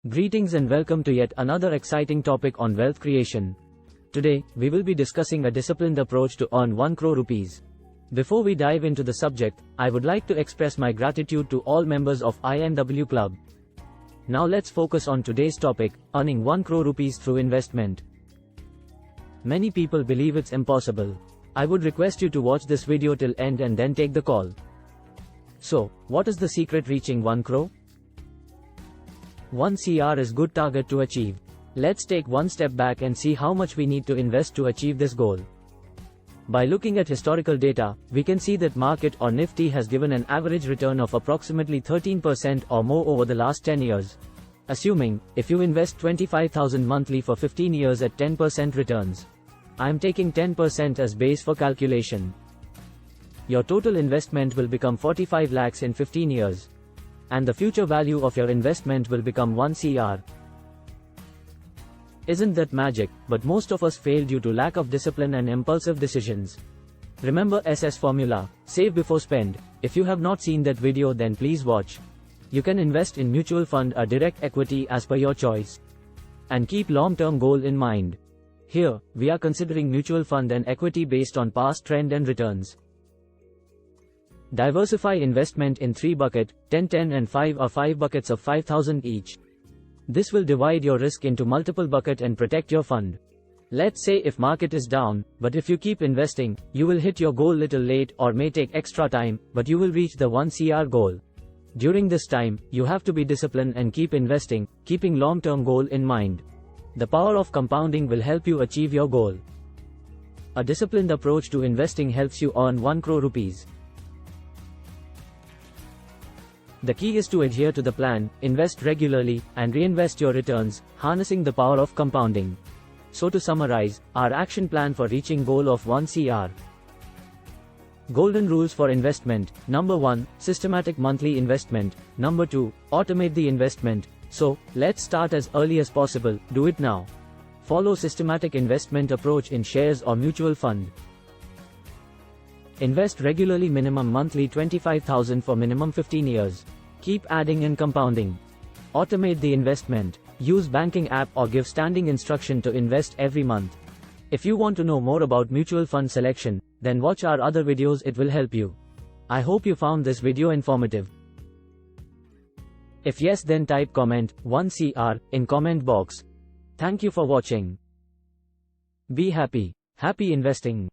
Greetings and welcome to yet another exciting topic on wealth creation. Today, we will be discussing a disciplined approach to earn 1 crore rupees. Before we dive into the subject, I would like to express my gratitude to all members of INW Club. Now let's focus on today's topic, earning 1 crore rupees through investment. Many people believe it's impossible. I would request you to watch this video till end and then take the call. So, what is the secret reaching 1 crore? 1 crore is good target to achieve. Let's take one step back and see how much we need to invest to achieve this goal. By looking at historical data, we can see that market or Nifty has given an average return of approximately 13% or more over the last 10 years. Assuming, if you invest 25,000 monthly for 15 years at 10% returns. I am taking 10% as base for calculation. Your total investment will become 45 lakhs in 15 years. And the future value of your investment will become 1 crore. Isn't that magic? But most of us fail due to lack of discipline and impulsive decisions. Remember SS formula, save before spend. If you have not seen that video, then please watch. You can invest in mutual fund or direct equity as per your choice. And keep long-term goal in mind. Here, we are considering mutual fund and equity based on past trend and returns. Diversify investment in 3 buckets, 10, 10 and 5 or 5 buckets of 5,000 each. This will divide your risk into multiple buckets and protect your fund. Let's say if market is down, but if you keep investing, you will hit your goal little late or may take extra time, but you will reach the 1 crore goal. During this time, you have to be disciplined and keep investing, keeping long-term goal in mind. The power of compounding will help you achieve your goal. A disciplined approach to investing helps you earn 1 crore rupees. The key is to adhere to the plan, invest regularly, and reinvest your returns, harnessing the power of compounding. So to summarize, our action plan for reaching goal of 1 crore. Golden rules for investment. Number 1, systematic monthly investment. Number 2, automate the investment. So, let's start as early as possible, do it now. Follow systematic investment approach in shares or mutual fund. Invest regularly, minimum monthly 25,000 for minimum 15 years. Keep adding and compounding. Automate the investment. Use banking app or give standing instruction to invest every month. If you want to know more about mutual fund selection, then watch our other videos, it will help you. I hope you found this video informative. If yes, then type comment 1 crore in comment box. Thank you for watching. Be happy. Happy investing.